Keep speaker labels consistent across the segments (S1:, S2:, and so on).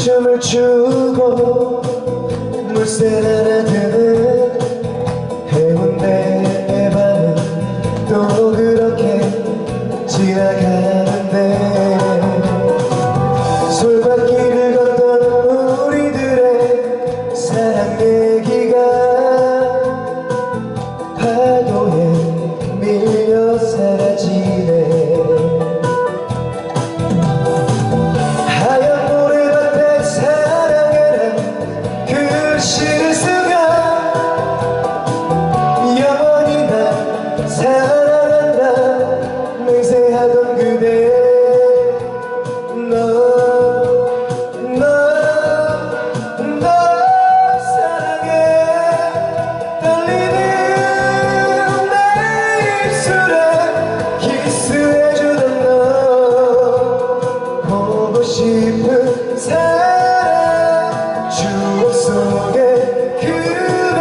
S1: 춤을 추고 물새 하나 드는 해운대의 밤은 또 그렇게 지나가는데 솔밭길을 걷던 우리들의 사랑 얘기가 파도에 밀려 사라지네. 싶은 사랑 추억 속에 그대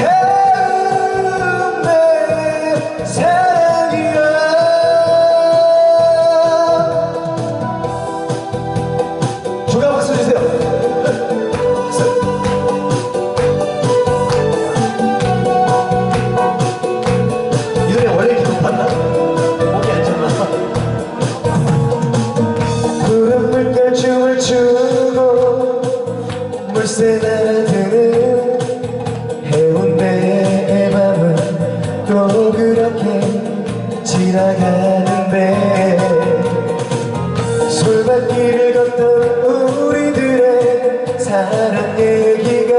S1: 해운 내 사랑이야. 주가 박수 주세요. 이 노래 원래 이렇게 높았나? 목이 안 쳤나? 춤을 추고 물새 날아드는 해운대의 밤은 또 그렇게 지나가는데 솔밭길을 걷던 우리들의 사랑 얘기가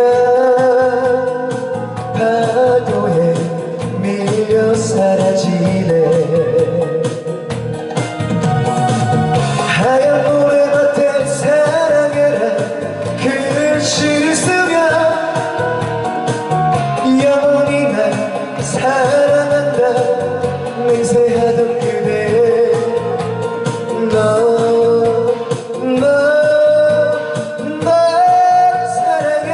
S1: 파도에 밀려 사라지네. 하얀 모래밭에 사랑해라 글씨를 쓰며 영원히 날 사랑한다 맹세하던 그대 너 사랑해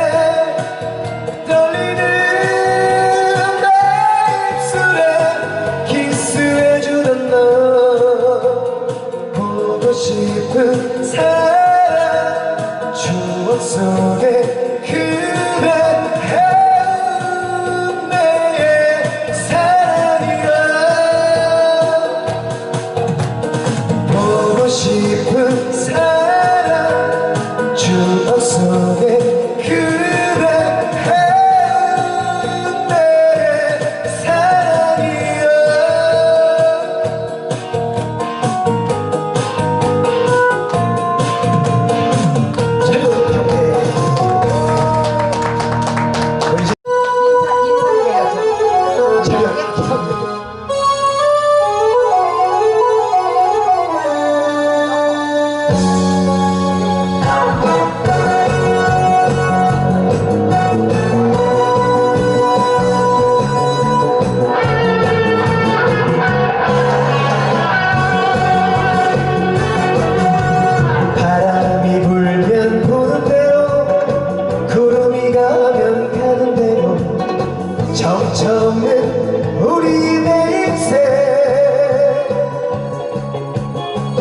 S1: 멈춰없는 우리 내 인생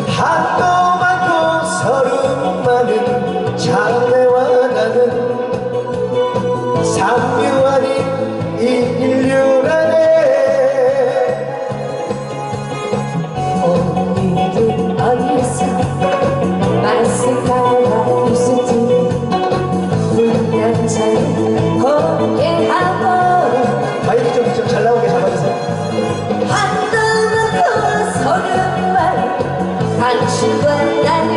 S1: 한도 많고 서름 많은 장래와 나는 삼류 아닌 이 인류라네
S2: 언니들 어디서 말씀하라 있을지 불량차에 공개하고
S1: 마이크 좀 잘 나오게 잡아주세요.
S2: 한도 많고 서름 많은 당신과 나는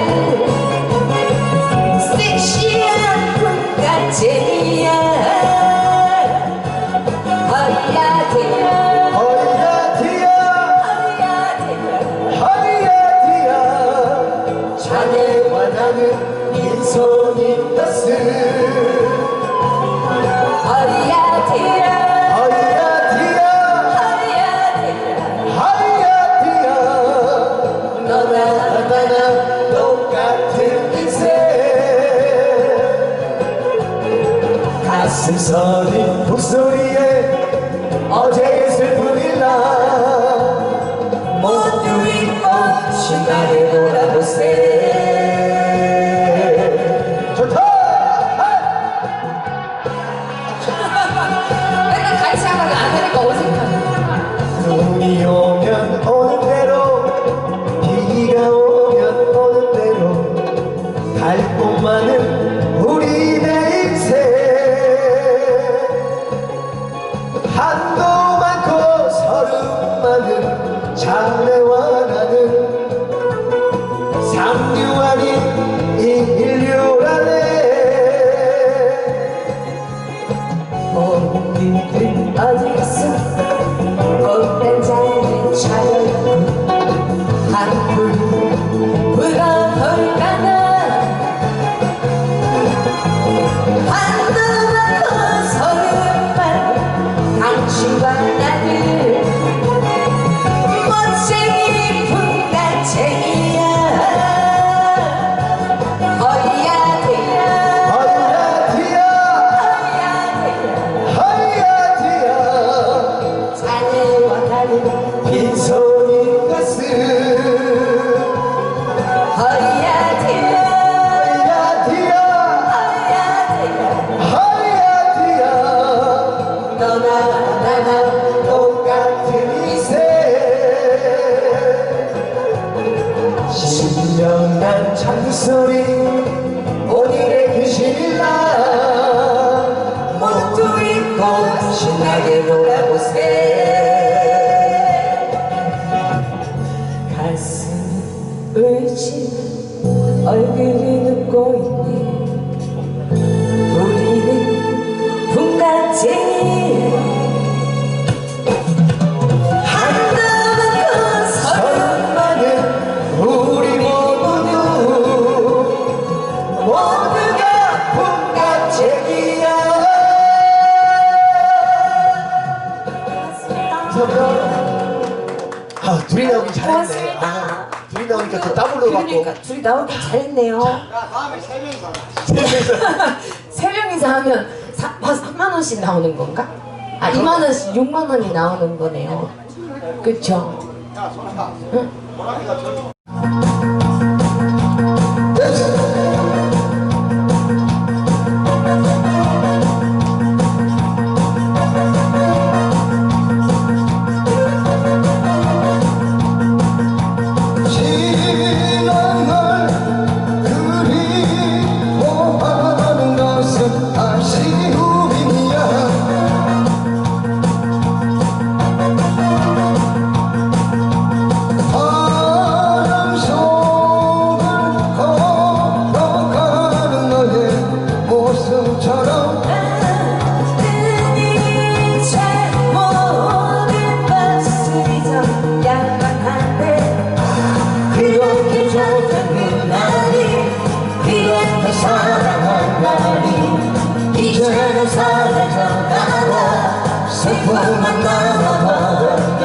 S2: 섹시한 풍각쟁이야 허야디야
S1: 허야디야 자네와 나는 빈손이 떴을
S2: 허야디야
S1: 너나 똑같은 인생 가슴 서린 목소리에 어제의 슬픔이 나 모두 잊고 신나게 놀아보세 좋다!
S2: 맨날 같이 하면 안 되니까 어색하네.
S1: 눈이 오면 오는 대로 비가 오면 오는 대로 달고 많은 우리 내 인생 한도 많고 서름 많은 장래와 나는 삼류 아닌 이 인류라네
S2: 언니들 어디서 꽃단장을 차려입고 한풀 불어볼까나 한도 많고 서름만 당신과 나를 멋쟁이 풍각쟁이야 허야디야
S1: 허야디야
S2: 자네와 나는
S1: 빈손이 갔을
S2: 허야디야
S1: 허야디야
S2: 너나 나나
S1: 똑같은 인생 신명난 창소리 오늘의 귀신이라 모두 잊고 신나게 놀아보세
S2: 가슴이 울지만 얼굴이 눕고 있네 우리는 풍각쟁이 한도 많고
S1: 서름 많은 우리 모두가 풍각쟁이야 아 둘이 나오기 잘했네.
S2: 고맙습니다.
S1: 둘이 나오니까 더 더블로 받고
S2: 그러니까 둘이 나오기 잘했네요.
S3: 다음에 3명이서
S2: 세 명이서 하면 3만 원씩 나오는 건가? 아 2만 원씩 6만 원이 나오는 거네요. 그렇죠?
S3: 야 소라
S2: 응?
S3: 보람이가 저
S1: 지난 날 그리워하는 것은 아쉬움이야 바람 속을 걸어가는 너의 모습처럼
S2: 이제 모든 것이 좀 양반한데
S1: 그렇게 좋던 날이 그렇게 사랑한 날이 이제는 사라져가다 슬픔만 남아버렸네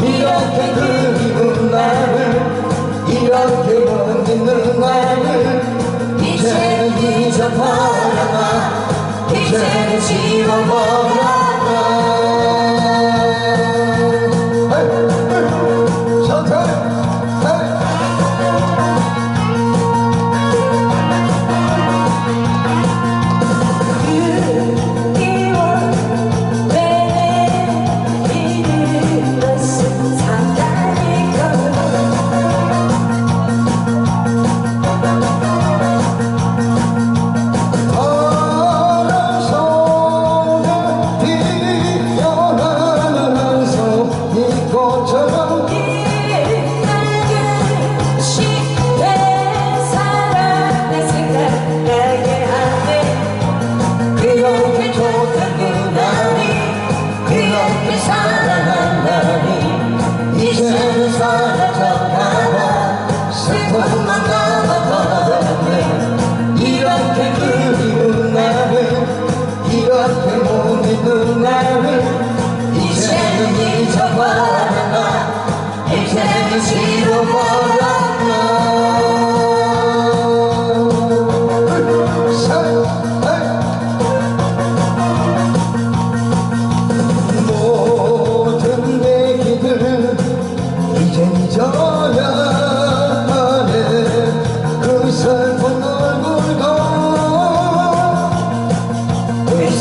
S1: 이렇게 그리운 나를 이렇게 못 잊는 나를 이제는 잊어버려라 이제는 지워버려라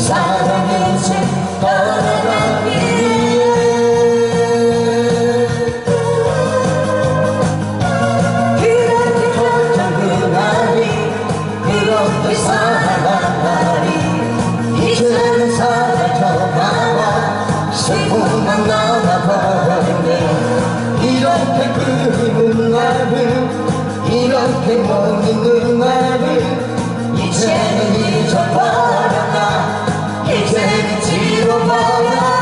S2: 사랑의 책 떠나가기에 그렇게 컸던 그날이 그렇게 살아가리 이제는 사라져가고 슬픔만 남아버렸네 이렇게 그리운 나를 이렇게 못 잊는 나를 이제는 잊어버렸다 이제는 지워버렸다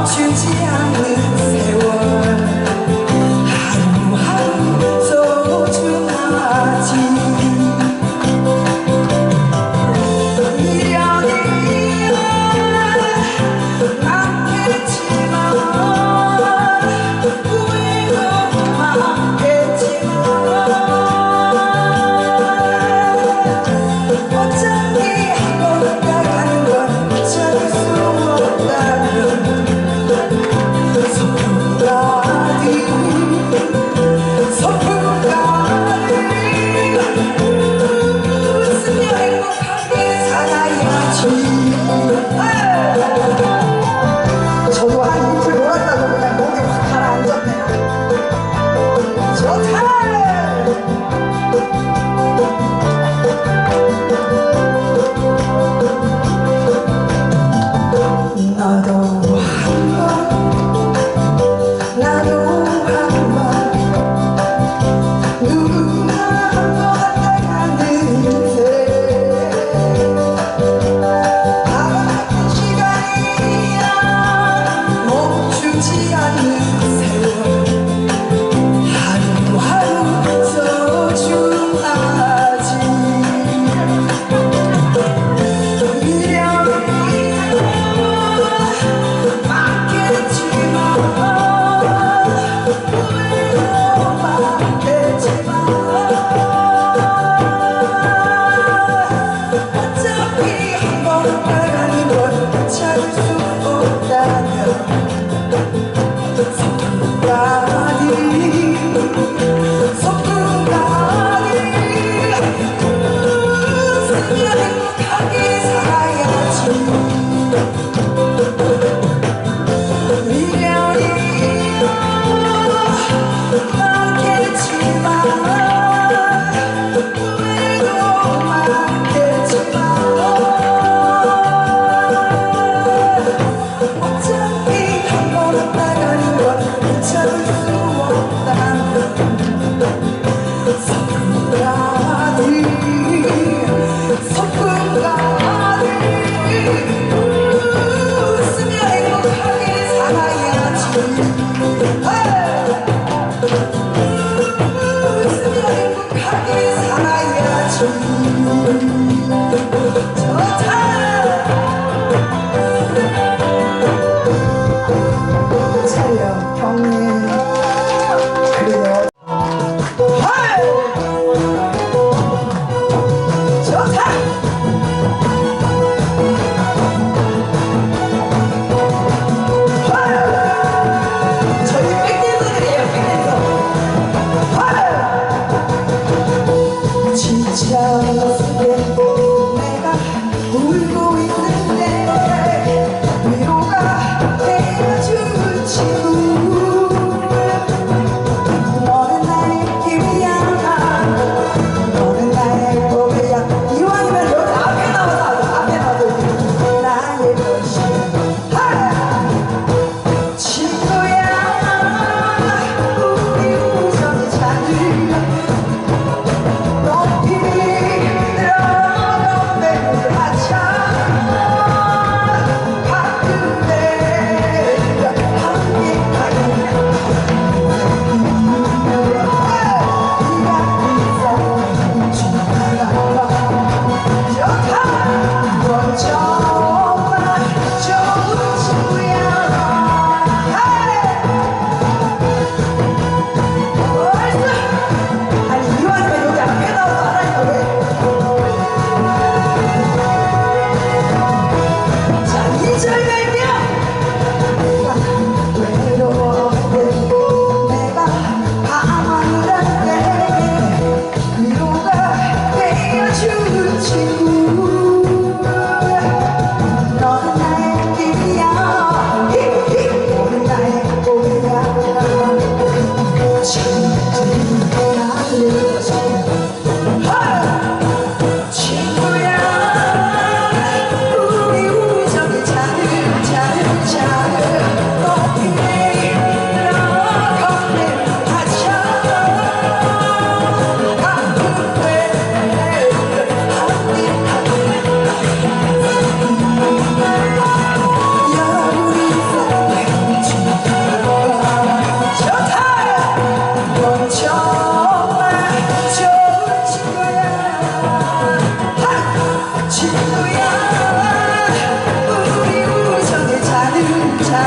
S4: 멈추지 않는 세월 하루하루 소중하지 미련이 많겠지만 후회도 많겠지만 어차피 한번 가는 건 찾을 수 없다는 소풍가들 웃으며 행복하게 살아야지. 저도 한 이틀 놀았다고 그냥 목이 확 가라앉았네. 좋다. 나도 한번 나도 한번 누구나 한번 왔다가는데 바람 같은 시간이야 멈추지 않는 세월 하루하루 소중하지 미련이 많겠지만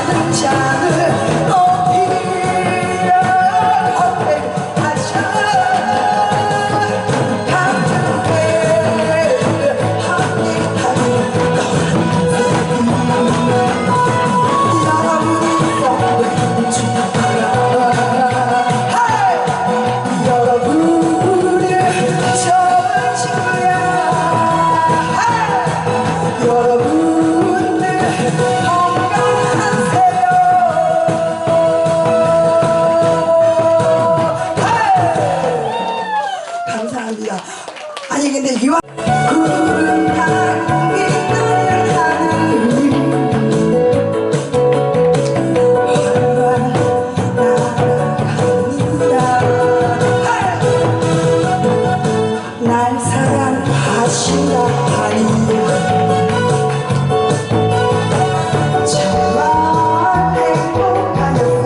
S4: 하는 잔을 높이려 어택하셔 감사합니다. 아니 근데 이왕 구름 타고 빛나는 하늘 날아갑니다. 날 사랑하신다 하니 정말 행복하였어.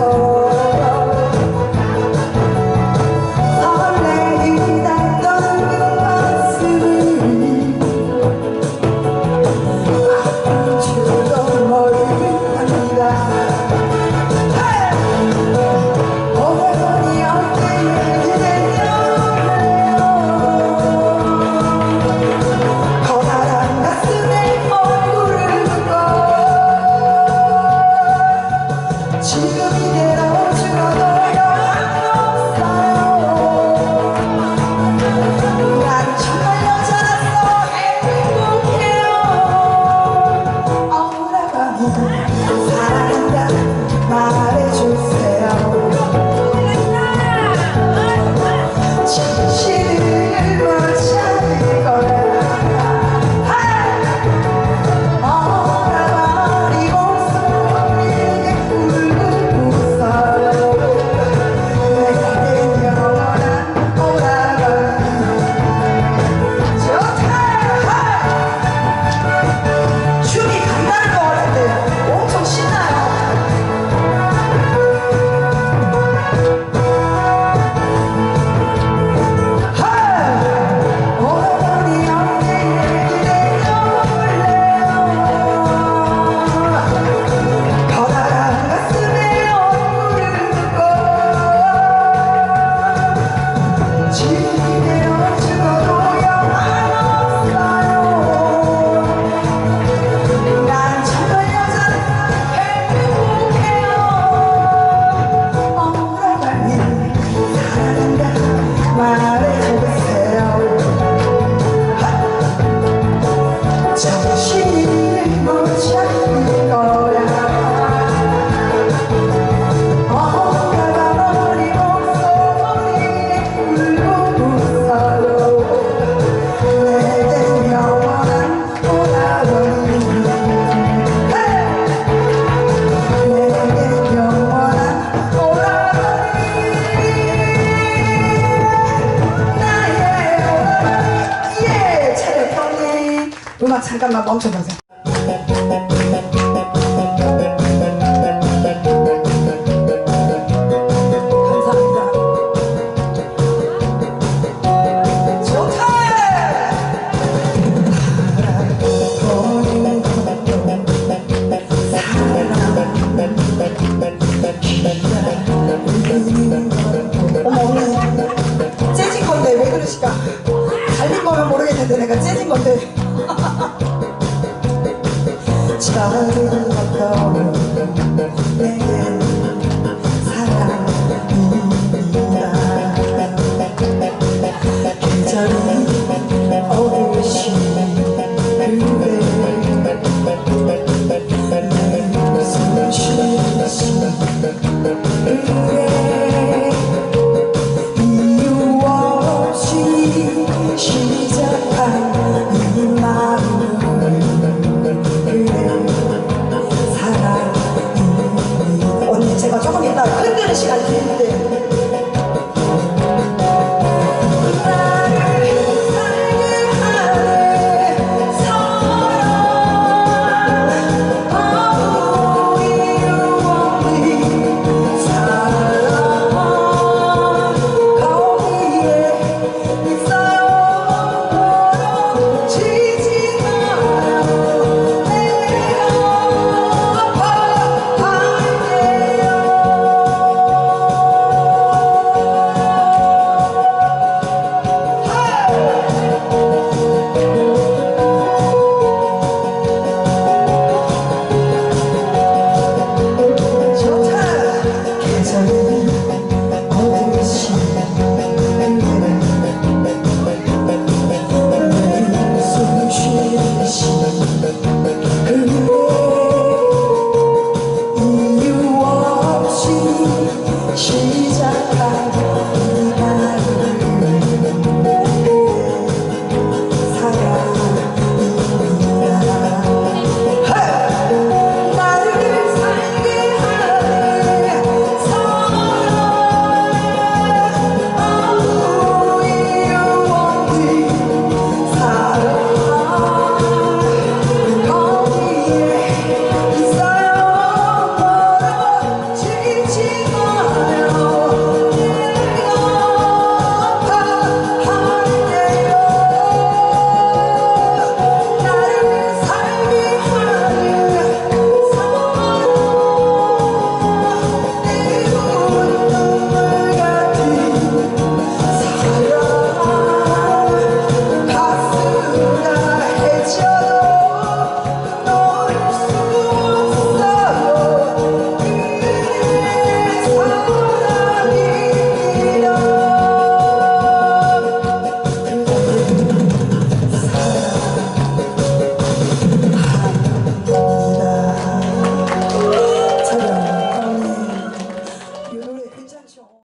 S4: 음악 잠깐만 멈춰보세요.